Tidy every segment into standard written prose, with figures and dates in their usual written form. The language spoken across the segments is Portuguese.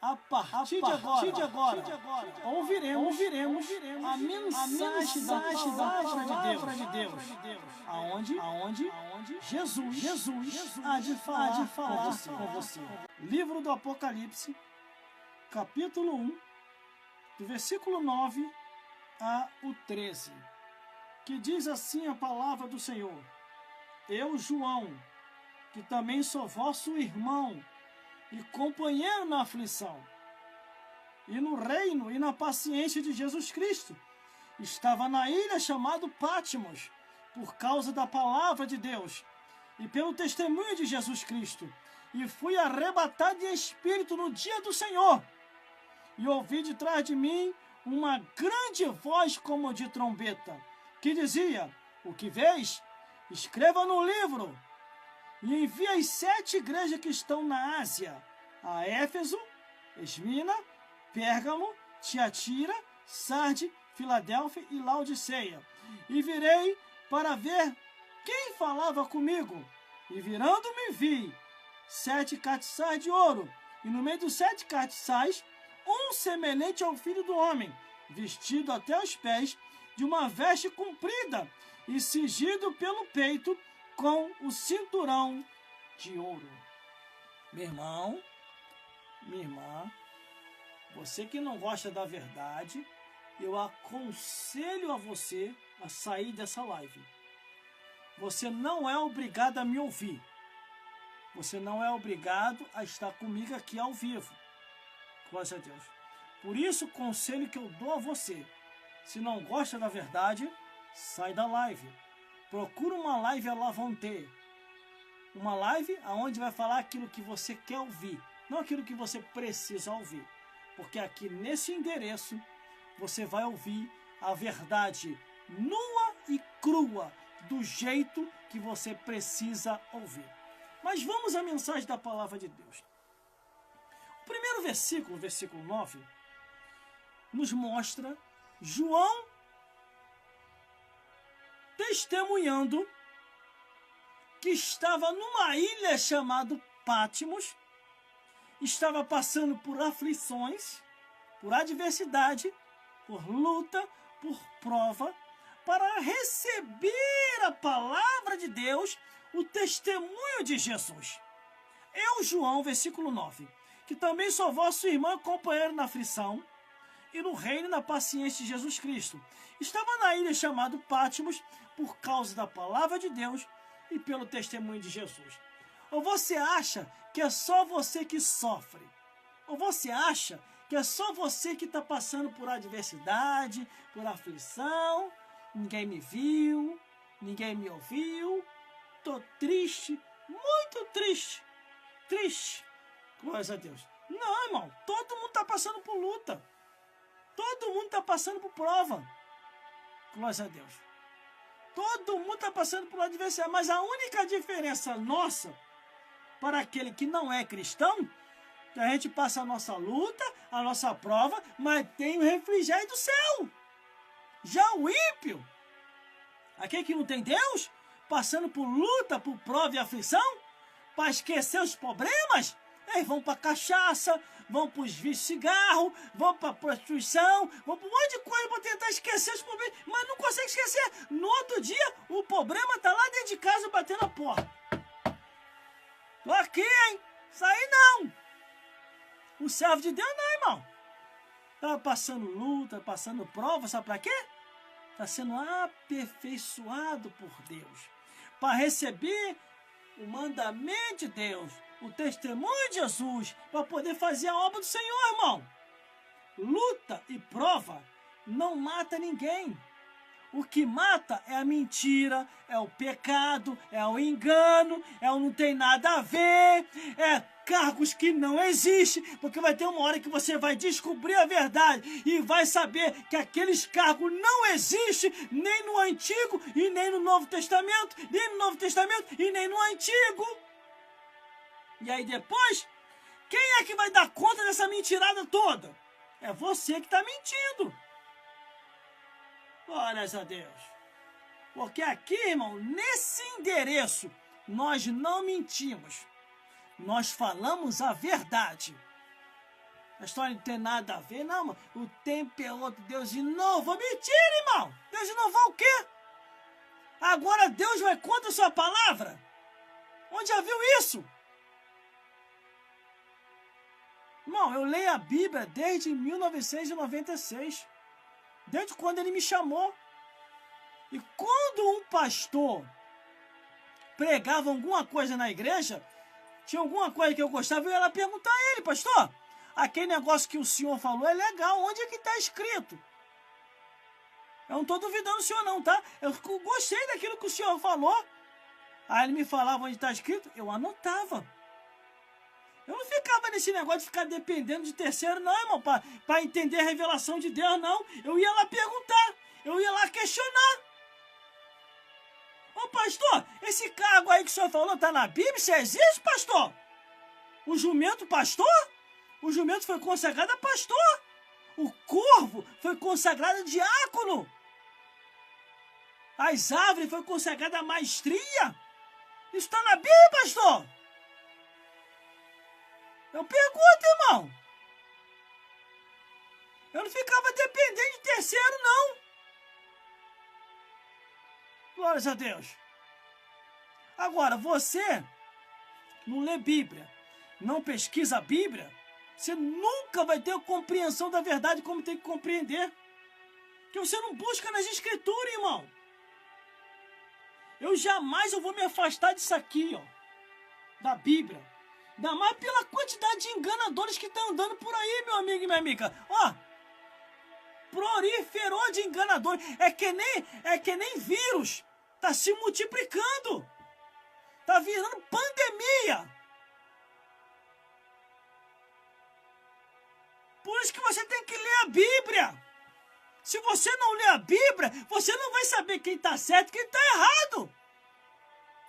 A partir de agora, ouviremos a mensagem da palavra de Deus, aonde Jesus há de falar com você. Livro do Apocalipse, capítulo 1, do versículo 9 a o 13, que diz assim a palavra do Senhor: Eu, João, que também sou vosso irmão e companheiro na aflição, e no reino e na paciência de Jesus Cristo, estava na ilha chamada Pátimos, por causa da palavra de Deus e pelo testemunho de Jesus Cristo, e fui arrebatado em espírito no dia do Senhor, e ouvi de trás de mim uma grande voz como de trombeta, que dizia: O que vês? Escreva no livro, e envia as 7 igrejas que estão na Ásia, a Éfeso, Esmina, Pérgamo, Tiatira, Sarde, Filadélfia e Laodiceia. E virei para ver quem falava comigo. E virando-me vi 7 castiçais de ouro, e no meio dos 7 castiçais, um semelhante ao Filho do Homem, vestido até os pés de uma veste comprida e cingido pelo peito com o cinturão de ouro. Meu irmão, minha irmã, você que não gosta da verdade, eu aconselho a você a sair dessa live. Você não é obrigado a me ouvir. Você não é obrigado a estar comigo aqui ao vivo. Glória a Deus. Por isso, o conselho que eu dou a você: se não gosta da verdade, sai da live. Procura uma live Alavante. Uma live onde vai falar aquilo que você quer ouvir, não aquilo que você precisa ouvir. Porque aqui nesse endereço você vai ouvir a verdade nua e crua, do jeito que você precisa ouvir. Mas vamos à mensagem da palavra de Deus. O primeiro versículo, versículo 9, nos mostra João testemunhando que estava numa ilha chamada Pátimos, estava passando por aflições, por adversidade, por luta, por prova, para receber a palavra de Deus, o testemunho de Jesus. Eu, João, versículo 9, que também sou vosso irmão e companheiro na aflição, e no reino e na paciência de Jesus Cristo. Estava na ilha chamada Pátimos por causa da palavra de Deus e pelo testemunho de Jesus. Ou você acha que é só você que sofre? Ou você acha que é só você que está passando por adversidade, por aflição? Ninguém me viu, ninguém me ouviu, estou triste, muito triste, triste. Glória a Deus. Não, irmão, todo mundo está passando por luta. Todo mundo está passando por prova. Glória a Deus. Todo mundo está passando por adversidade. Mas a única diferença nossa para aquele que não é cristão, que a gente passa a nossa luta, a nossa prova, mas tem o refrigério do céu. Já o ímpio, aquele que não tem Deus, passando por luta, por prova e aflição, para esquecer os problemas, eles vão para cachaça, vão para os vícios de cigarro, vão para a prostituição, vão para um monte de coisa para tentar esquecer os problemas, mas não consegue esquecer. No outro dia, o problema está lá dentro de casa batendo a porta. Tô aqui, hein? Isso aí não. O servo de Deus não, irmão. Estava passando luta, passando prova, sabe para quê? Está sendo aperfeiçoado por Deus, para receber o mandamento de Deus, o testemunho de Jesus, para poder fazer a obra do Senhor, irmão. Luta e prova não mata ninguém. O que mata é a mentira, é o pecado, é o engano, é o não tem nada a ver, é cargos que não existem, porque vai ter uma hora que você vai descobrir a verdade e vai saber que aqueles cargos não existem nem no Antigo e nem no Novo Testamento, nem no Novo Testamento e nem no Antigo. E aí depois, quem é que vai dar conta dessa mentirada toda? É você que está mentindo. Glórias a Deus. Porque aqui, irmão, nesse endereço, nós não mentimos. Nós falamos a verdade. A história não tem nada a ver, não, mano. O tempo é outro, Deus inovou. Mentira, irmão! Deus inovou o quê? Agora Deus vai contra a sua palavra? Onde já viu isso? Irmão, eu leio a Bíblia desde 1996. Desde quando ele me chamou. E quando um pastor pregava alguma coisa na igreja, tinha alguma coisa que eu gostava, eu ia lá perguntar a ele: pastor, aquele negócio que o senhor falou é legal, onde é que está escrito? Eu não estou duvidando do senhor não, tá? Eu gostei daquilo que o senhor falou. Aí ele me falava onde está escrito, eu anotava. Eu não ficava nesse negócio de ficar dependendo de terceiro, não, irmão, para entender a revelação de Deus, não. Eu ia lá perguntar, eu ia lá questionar. Ô pastor, esse cargo aí que o senhor falou tá na Bíblia? Isso existe, pastor? O jumento pastor? O jumento foi consagrado a pastor. O corvo foi consagrado a diácono. As árvores foi consagrada a maestria. Isso está na Bíblia, pastor? Eu pergunto, irmão. Eu não ficava dependendo de terceiro, não. Glórias a Deus. Agora, você não lê Bíblia, não pesquisa a Bíblia, você nunca vai ter a compreensão da verdade como tem que compreender. Porque você não busca nas Escrituras, irmão. Eu jamais vou me afastar disso aqui, ó, da Bíblia. Ainda mais pela quantidade de enganadores que estão andando por aí, meu amigo e minha amiga. Ó, proliferou de enganadores. É que nem vírus. Tá se multiplicando. Tá virando pandemia. Por isso que você tem que ler a Bíblia. Se você não ler a Bíblia, você não vai saber quem está certo e quem está errado.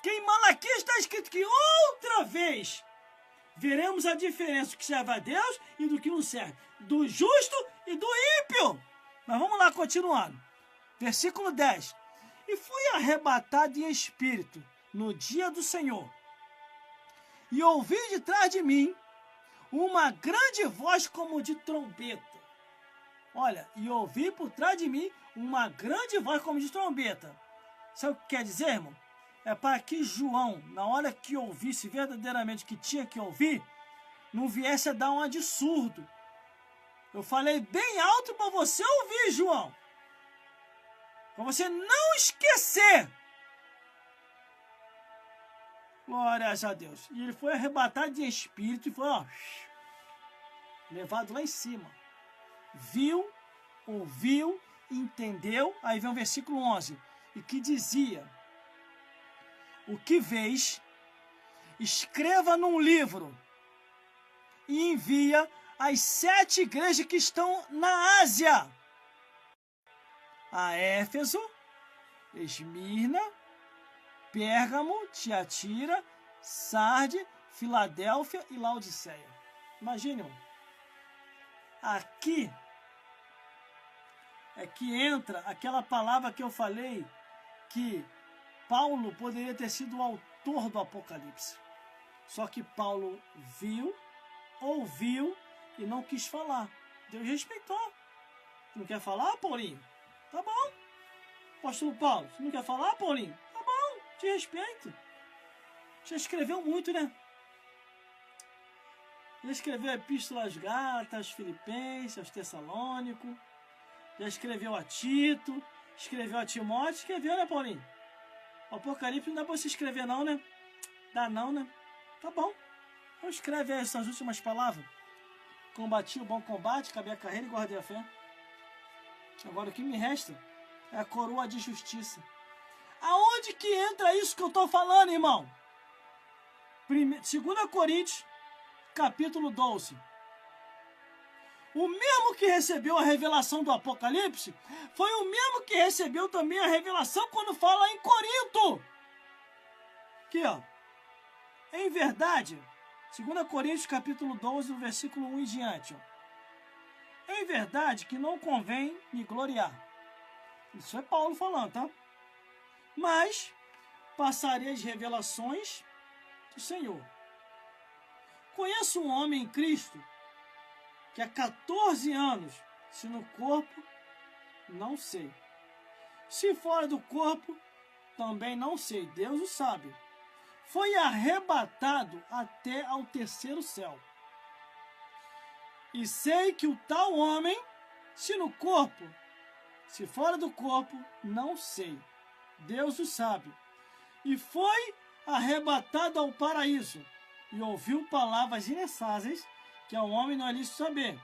Que em Malaquias está escrito que outra vez veremos a diferença do que serve a Deus e do que não serve, do justo e do ímpio. Mas vamos lá, continuando. Versículo 10. E fui arrebatado em espírito no dia do Senhor, e ouvi de trás de mim uma grande voz como de trombeta. Olha, e ouvi por trás de mim uma grande voz como de trombeta. Sabe o que quer dizer, irmão? É para que João, na hora que ouvisse verdadeiramente o que tinha que ouvir, não viesse a dar uma de surdo. Eu falei bem alto para você ouvir, João. Para você não esquecer. Glórias a Deus. E ele foi arrebatado de espírito e foi, ó, levado lá em cima. Viu, ouviu, entendeu. Aí vem o versículo 11. E que dizia: o que vês, escreva num livro e envia às 7 igrejas que estão na Ásia: a Éfeso, Esmirna, Pérgamo, Tiatira, Sarde, Filadélfia e Laodiceia. Imagine, irmão. Aqui é que entra aquela palavra que eu falei, que Paulo poderia ter sido o autor do Apocalipse. Só que Paulo viu, ouviu e não quis falar. Deus respeitou. Não quer falar, Paulinho? Tá bom. Apóstolo Paulo, você não quer falar, Paulinho? Tá bom, te respeito. Já escreveu muito, né? Já escreveu a Epístola aos Gálatas, Filipenses, aos Tessalônicos. Já escreveu a Tito, escreveu a Timóteo. Escreveu, né, Paulinho? O Apocalipse não dá pra você escrever não, né? Dá não, né? Tá bom. Então escreve aí essas últimas palavras. Combati o bom combate, acabei a carreira e guardei a fé. Agora o que me resta é a coroa de justiça. Aonde que entra isso que eu estou falando, irmão? 2 Coríntios, capítulo 12. O mesmo que recebeu a revelação do Apocalipse foi o mesmo que recebeu também a revelação quando fala em Corinto. Aqui, ó. Em verdade, 2 Coríntios, capítulo 12, no versículo 1 em diante, ó. Em verdade que não convém me gloriar. Isso é Paulo falando, tá? Mas passarei as revelações do Senhor. Conheço um homem em Cristo que há 14 anos, se no corpo, não sei. Se fora do corpo, também não sei, Deus o sabe. Foi arrebatado até ao terceiro céu. E sei que o tal homem, se no corpo, se fora do corpo, não sei, Deus o sabe. E foi arrebatado ao paraíso, e ouviu palavras inefáveis, que ao homem não é lícito saber.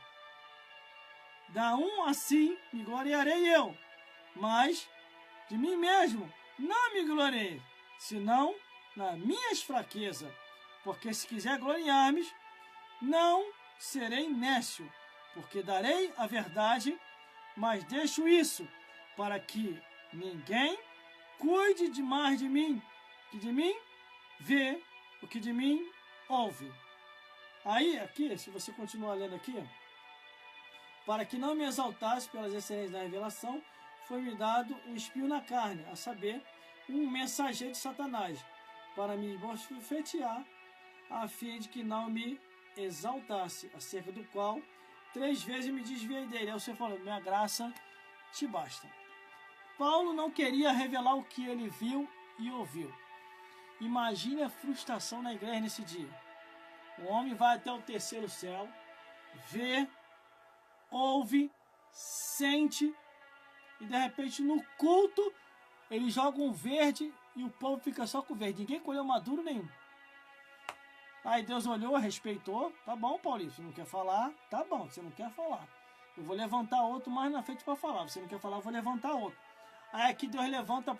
Da um assim me gloriarei eu, mas de mim mesmo não me gloriarei, senão nas minhas fraquezas, porque se quiser gloriar-me, não serei nécio, porque darei a verdade, mas deixo isso, para que ninguém cuide de mais de mim, que de mim vê, o que de mim ouve. Aí, aqui, se você continuar lendo aqui, para que não me exaltasse pelas excelências da revelação, foi-me dado um espinho na carne, a saber, um mensageiro de Satanás, para me bofetear, a fim de que não me exaltasse, acerca do qual 3 vezes me desviei dele. Aí você falou, minha graça te basta. Paulo não queria revelar o que ele viu e ouviu. Imagine a frustração na igreja nesse dia. O homem vai até o terceiro céu, vê, ouve, sente, e de repente no culto ele joga um verde e o povo fica só com verde. Ninguém colheu maduro nenhum. Aí Deus olhou, respeitou. Tá bom, Paulinho, você não quer falar? Tá bom, você não quer falar. Eu vou levantar outro mais na frente para falar. Você não quer falar, eu vou levantar outro. Aí aqui Deus levanta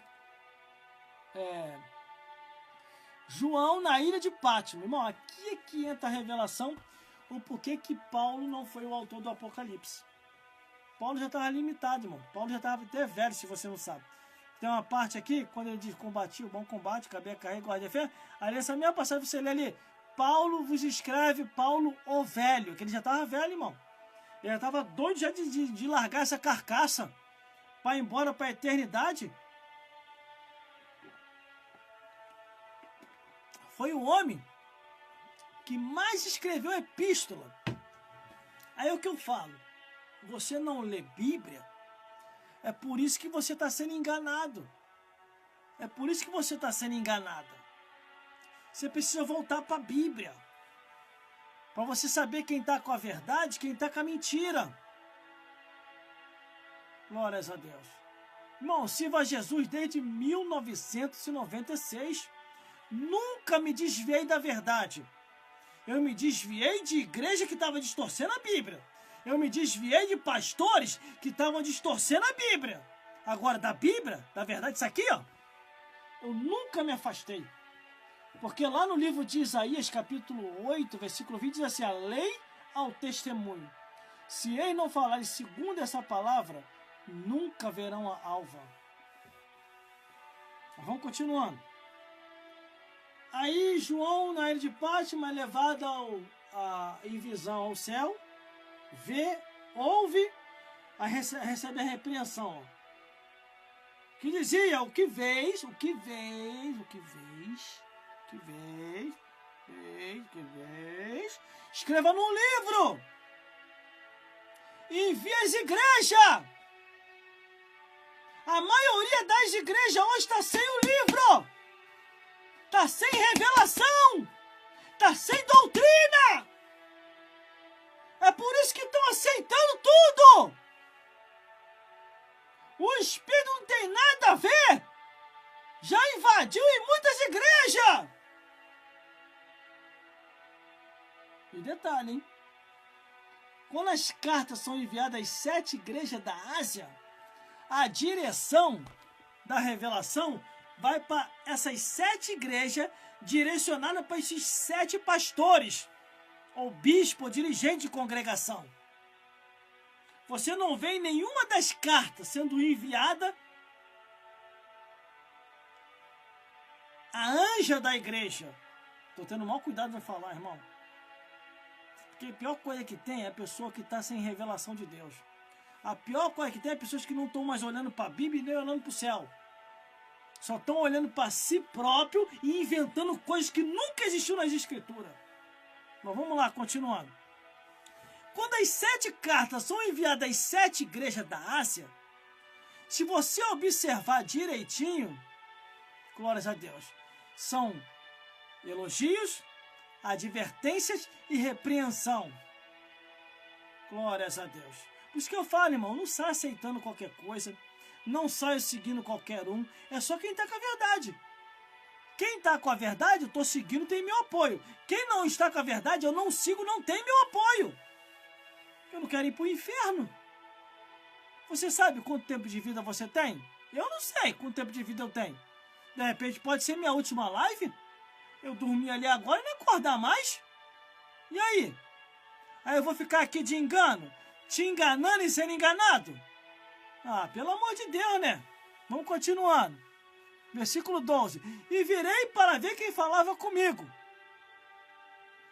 João na ilha de Pátimo. Irmão, aqui é que entra a revelação o porquê que Paulo não foi o autor do Apocalipse. Paulo já estava limitado, irmão. Paulo já estava até velho, se você não sabe. Tem uma parte aqui, quando ele diz combati o bom combate, acabei a carreira, guardei a fé. Aí nessa mesma passagem você lê ali, Paulo vos escreve, Paulo o velho, que ele já estava velho, irmão. Ele já estava doido já de largar essa carcaça para ir embora para a eternidade. Foi o homem que mais escreveu epístola. Aí o que eu falo? Você não lê Bíblia, é por isso que você está sendo enganado. É por isso que você está sendo enganada. Você precisa voltar para a Bíblia, para você saber quem está com a verdade, quem está com a mentira. Glórias a Deus. Irmão, sirvo a Jesus desde 1996. Nunca me desviei da verdade. Eu me desviei de igreja que estava distorcendo a Bíblia. Eu me desviei de pastores que estavam distorcendo a Bíblia. Agora, da Bíblia, da verdade, isso aqui, ó, eu nunca me afastei. Porque lá no livro de Isaías, capítulo 8, versículo 20, diz assim, a lei ao testemunho. Se eles não falarem segundo essa palavra, nunca verão a alva. Vamos continuando. Aí João, na ilha de Pátimo, é levado em visão ao céu, vê, ouve, recebe a repreensão. Ó. Que dizia, o que vês, escreva num livro, e envia as igrejas. A maioria das igrejas hoje está sem o livro. Está sem revelação, está sem doutrina. É por isso que estão aceitando tudo. O Espírito não tem nada a ver. Já invadiu em muitas igrejas. E detalhe, hein? Quando as cartas são enviadas às 7 igrejas da Ásia, a direção da revelação vai para essas 7 igrejas, direcionada para esses 7 pastores, ou bispo, ou dirigente de congregação. Você não vê nenhuma das cartas sendo enviada a anja da igreja. Estou tendo mau cuidado de falar, irmão. Porque a pior coisa que tem é a pessoa que está sem revelação de Deus. A pior coisa que tem é pessoas que não estão mais olhando para a Bíblia e nem olhando para o céu. Só estão olhando para si próprio e inventando coisas que nunca existiu nas Escrituras. Mas vamos lá, continuando. Quando as 7 cartas são enviadas às 7 igrejas da Ásia, se você observar direitinho, glórias a Deus, são elogios, advertências e repreensão. Glórias a Deus. Por isso que eu falo, irmão, não sai aceitando qualquer coisa, não saio seguindo qualquer um, é só quem está com a verdade. Quem está com a verdade, eu estou seguindo, tem meu apoio. Quem não está com a verdade, eu não sigo, não tem meu apoio. Eu não quero ir para o inferno. Você sabe quanto tempo de vida você tem? Eu não sei quanto tempo de vida eu tenho. De repente pode ser minha última live. Eu dormir ali agora e não acordar mais. E aí? Aí eu vou ficar aqui de engano, te enganando e sendo enganado? Ah, pelo amor de Deus, né? Vamos continuando. Versículo 12. E virei para ver quem falava comigo.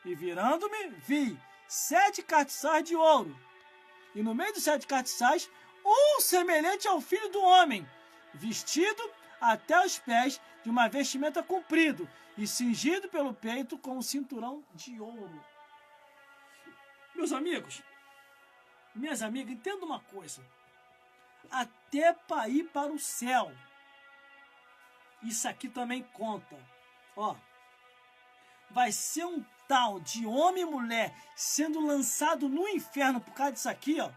E virando-me, vi 7 castiçais de ouro. E no meio dos 7 castiçais, um semelhante ao Filho do Homem, vestido até os pés de uma vestimenta comprido e cingido pelo peito com um cinturão de ouro. Meus amigos, minhas amigas, entenda uma coisa. Até para ir para o céu, isso aqui também conta. Ó, vai ser um tal de homem e mulher sendo lançado no inferno por causa disso aqui, ó.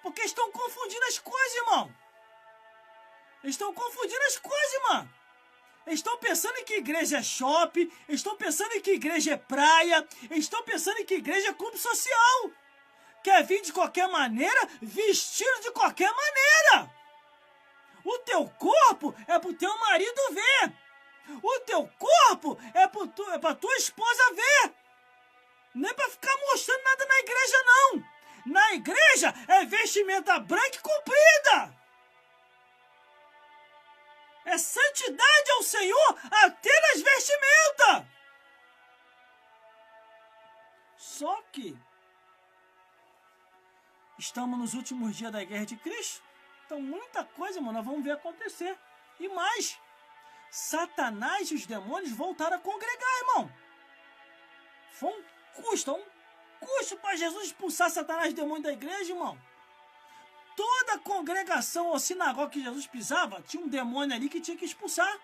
Porque estão confundindo as coisas, irmão. Estão confundindo as coisas, irmão. Estão pensando que igreja é shopping, estão pensando que igreja é praia, estão pensando que igreja é clube social. Quer vir de qualquer maneira, vestido de qualquer maneira. O teu corpo é para o teu marido ver. O teu corpo é para tua esposa ver. Não é para ficar mostrando nada na igreja, não. Na igreja é vestimenta branca e comprida. É santidade ao Senhor até nas vestimentas. Só que estamos nos últimos dias da guerra de Cristo. Então muita coisa, mano, nós vamos ver acontecer. E mais, Satanás e os demônios voltaram a congregar, irmão. Foi um custo para Jesus expulsar Satanás e demônios da igreja, irmão. Toda congregação ou sinagoga que Jesus pisava, tinha um demônio ali que tinha que expulsar.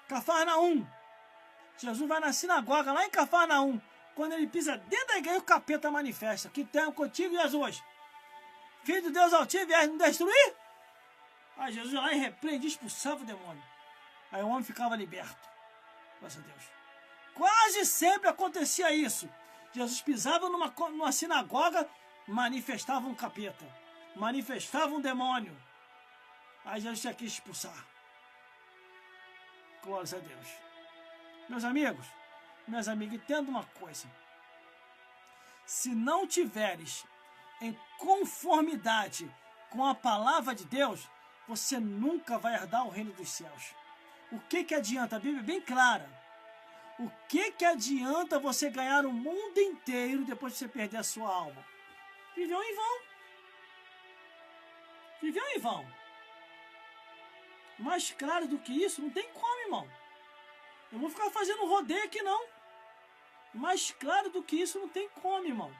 Cafarnaum. Jesus vai na sinagoga lá em Cafarnaum. Quando ele pisa dentro da igreja, o capeta manifesta. Que tenho contigo, Jesus. Filho de Deus altivo, viés nos destruir? Aí Jesus ia lá e repreende, expulsava o demônio. Aí o homem ficava liberto. Graças a Deus. Quase sempre acontecia isso. Jesus pisava numa sinagoga, manifestava um capeta. Manifestava um demônio. Aí Jesus tinha que expulsar. Glórias a Deus. Meus amigos, minhas amigas, entenda uma coisa. Se não tiveres em conformidade com a palavra de Deus, você nunca vai herdar o reino dos céus. O que adianta? A Bíblia é bem clara. O que adianta você ganhar o mundo inteiro depois de você perder a sua alma? Viveu em vão. Viveu em vão. Mais claro do que isso, não tem como, irmão. Eu vou ficar fazendo rodeio aqui, não. Mais claro do que isso, não tem como, irmão.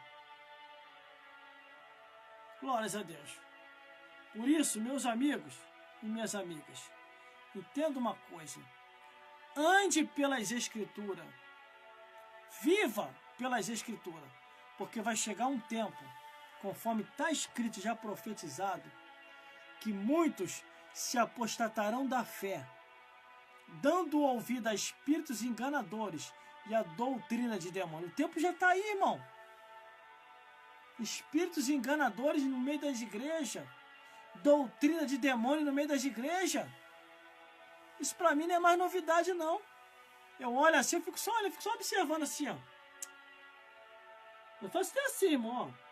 Glórias a Deus. Por isso, meus amigos e minhas amigas, entenda uma coisa. Ande pelas Escrituras. Viva pelas Escrituras. Porque vai chegar um tempo, conforme está escrito e já profetizado, que muitos se apostatarão da fé, dando ouvido a espíritos enganadores e a doutrina de demônio. O tempo já está aí, irmão. Espíritos enganadores no meio das igrejas, doutrina de demônio no meio das igrejas. Isso para mim não é mais novidade, não. Eu olho assim, eu fico só observando assim, ó. Eu faço até assim, irmão, ó.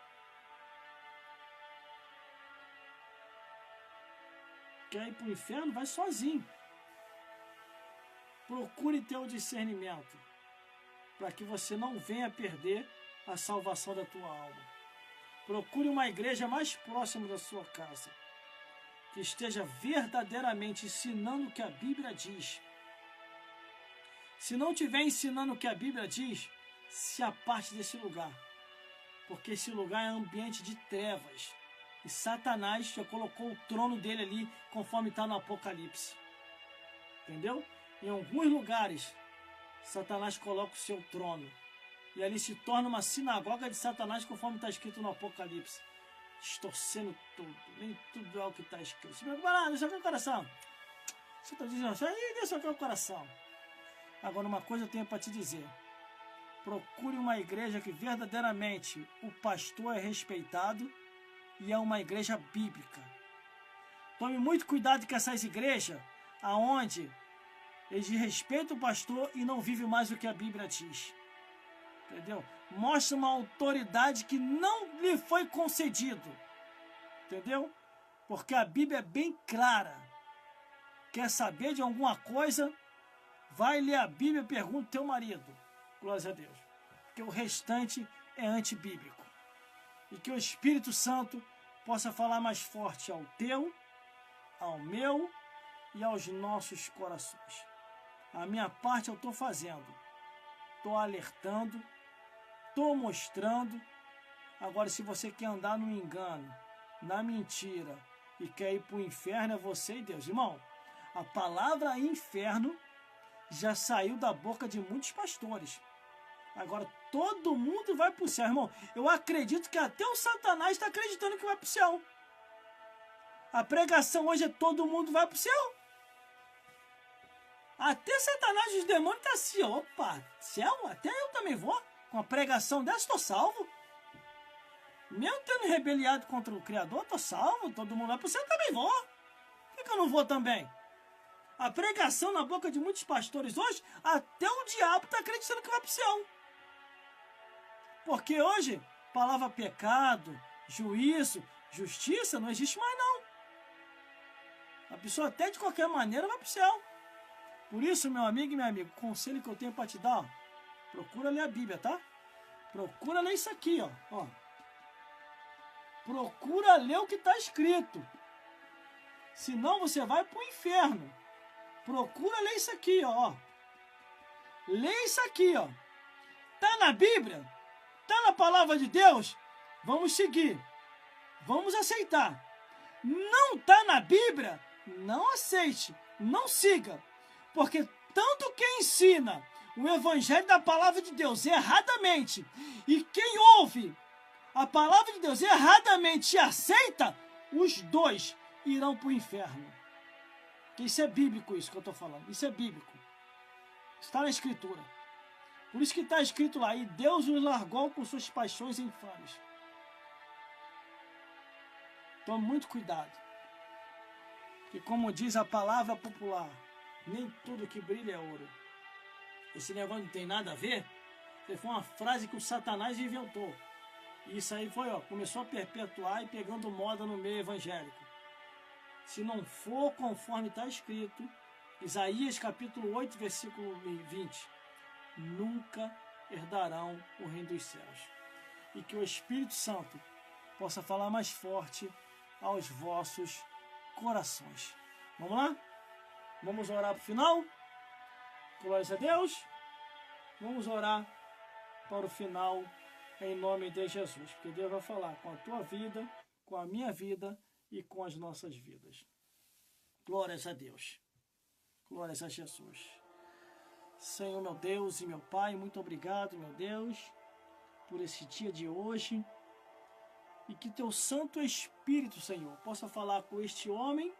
Quer ir para o inferno? Vai sozinho. Procure ter o discernimento, para que você não venha perder a salvação da tua alma. Procure uma igreja mais próxima da sua casa, que esteja verdadeiramente ensinando o que a Bíblia diz. Se não estiver ensinando o que a Bíblia diz, se aparte desse lugar. porque esse lugar é ambiente de trevas. E Satanás já colocou o trono dele ali, conforme está no Apocalipse. Entendeu? Em alguns lugares, Satanás coloca o seu trono. E ali se torna uma sinagoga de Satanás, conforme está escrito no Apocalipse. Distorcendo tudo. Nem tudo é o que está escrito. Se preocupa nada, deixa aqui o coração. Você está dizendo assim, deixa aqui o coração. Agora, uma coisa eu tenho para te dizer. Procure uma igreja que verdadeiramente o pastor é respeitado e é uma igreja bíblica. Tome muito cuidado com essas igrejas aonde eles respeitam o pastor e não vivem mais o que a Bíblia diz. Entendeu? Mostra uma autoridade que não lhe foi concedido. Entendeu? Porque a Bíblia é bem clara. Quer saber de alguma coisa? Vai ler a Bíblia e pergunta ao teu marido. Glória a Deus. Porque o restante é antibíblico. E que o Espírito Santo possa falar mais forte ao teu, ao meu e aos nossos corações. A minha parte eu estou fazendo. Estou alertando. Estou mostrando. Agora, se você quer andar no engano, na mentira e quer ir para o inferno, é você e Deus. Irmão, a palavra inferno já saiu da boca de muitos pastores. Agora todo mundo vai para o céu, irmão. Eu acredito que até o Satanás está acreditando que vai para o céu. A pregação hoje é todo mundo vai para o céu. Até Satanás e os demônios estão assim, opa, céu, até eu também vou. Com a pregação dessa estou salvo. Mesmo tendo rebeliado contra o Criador, estou salvo. Todo mundo vai para o céu, eu também vou. Por que eu não vou também? A pregação na boca de muitos pastores hoje, até o diabo está acreditando que vai para o céu. Porque hoje, palavra pecado, juízo, justiça, não existe mais não. A pessoa até de qualquer maneira vai para o céu. Por isso, meu amigo e minha amiga, o conselho que eu tenho para te dar, procura ler a Bíblia, tá? Procura ler isso aqui, ó. Procura ler o que está escrito. Senão você vai para o inferno. Procura ler isso aqui, ó. Lê isso aqui, ó. Tá na Bíblia? Tá na palavra de Deus? Vamos seguir. Vamos aceitar. Não tá na Bíblia? Não aceite. Não siga. Porque tanto quem ensina o evangelho da palavra de Deus erradamente e quem ouve a palavra de Deus erradamente e aceita, os dois irão para o inferno. Isso é bíblico, isso que eu estou falando. Isso é bíblico. Está na Escritura. Por isso que está escrito lá, e Deus os largou com suas paixões infames. Tome muito cuidado. Que como diz a palavra popular, nem tudo que brilha é ouro. Esse negócio não tem nada a ver. Isso foi uma frase que o Satanás inventou. E isso aí foi, começou a perpetuar e pegando moda no meio evangélico. Se não for conforme está escrito, Isaías capítulo 8, versículo 20, nunca herdarão o reino dos céus. E que o Espírito Santo possa falar mais forte aos vossos corações. Vamos lá? Vamos orar para o final? Glórias a Deus. Vamos orar para o final em nome de Jesus. Porque Deus vai falar com a tua vida, com a minha vida e com as nossas vidas. Glórias a Deus. Glórias a Jesus. Senhor, meu Deus e meu Pai, muito obrigado, meu Deus, por esse dia de hoje. E que teu Santo Espírito, Senhor, possa falar com este homem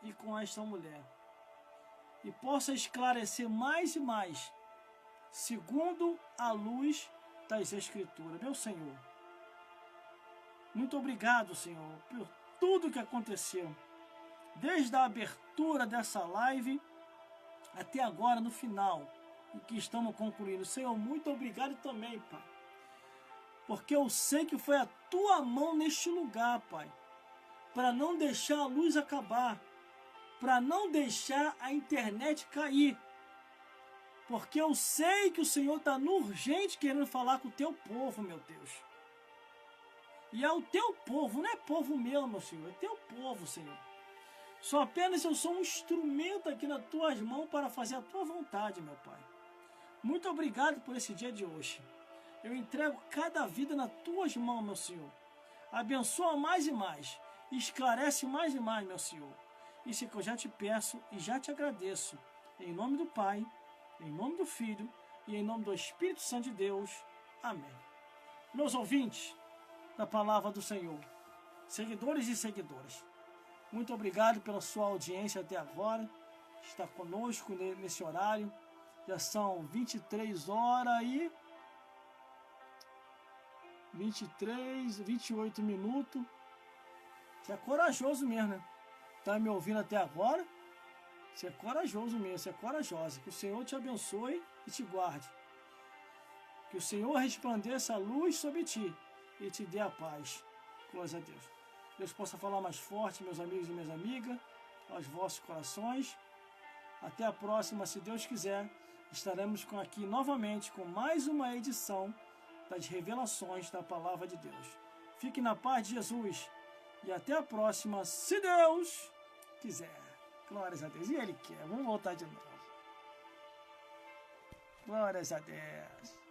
e com esta mulher. E possa esclarecer mais e mais, segundo a luz das Escrituras. Meu Senhor, muito obrigado, Senhor, por tudo que aconteceu. Desde a abertura dessa live até agora no final, e que estamos concluindo. Senhor, muito obrigado também, Pai. Porque eu sei que foi a tua mão neste lugar, Pai, para não deixar a luz acabar, para não deixar a internet cair. Porque eu sei que o Senhor está urgente querendo falar com o teu povo, meu Deus. E é o teu povo, não é povo meu, meu Senhor, é teu povo, Senhor. Só apenas eu sou um instrumento aqui nas tuas mãos para fazer a tua vontade, meu Pai. Muito obrigado por esse dia de hoje. Eu entrego cada vida nas tuas mãos, meu Senhor. Abençoa mais e mais. Esclarece mais e mais, meu Senhor. Isso é que eu já te peço e já te agradeço. Em nome do Pai, em nome do Filho e em nome do Espírito Santo de Deus. Amém. Meus ouvintes da palavra do Senhor, seguidores e seguidoras, muito obrigado pela sua audiência até agora. Está conosco nesse horário. Já são 23 horas e 28 minutos. Você é corajoso mesmo, né? Tá me ouvindo até agora? Você é corajoso mesmo, você é corajosa. Que o Senhor te abençoe e te guarde. Que o Senhor resplandeça a luz sobre ti e te dê a paz. Glória a Deus. Deus possa falar mais forte, meus amigos e minhas amigas, aos vossos corações. Até a próxima, se Deus quiser. Estaremos aqui novamente com mais uma edição das revelações da Palavra de Deus. Fique na paz de Jesus e até a próxima, se Deus quiser. Glórias a Deus. E Ele quer. Vamos voltar de novo. Glórias a Deus.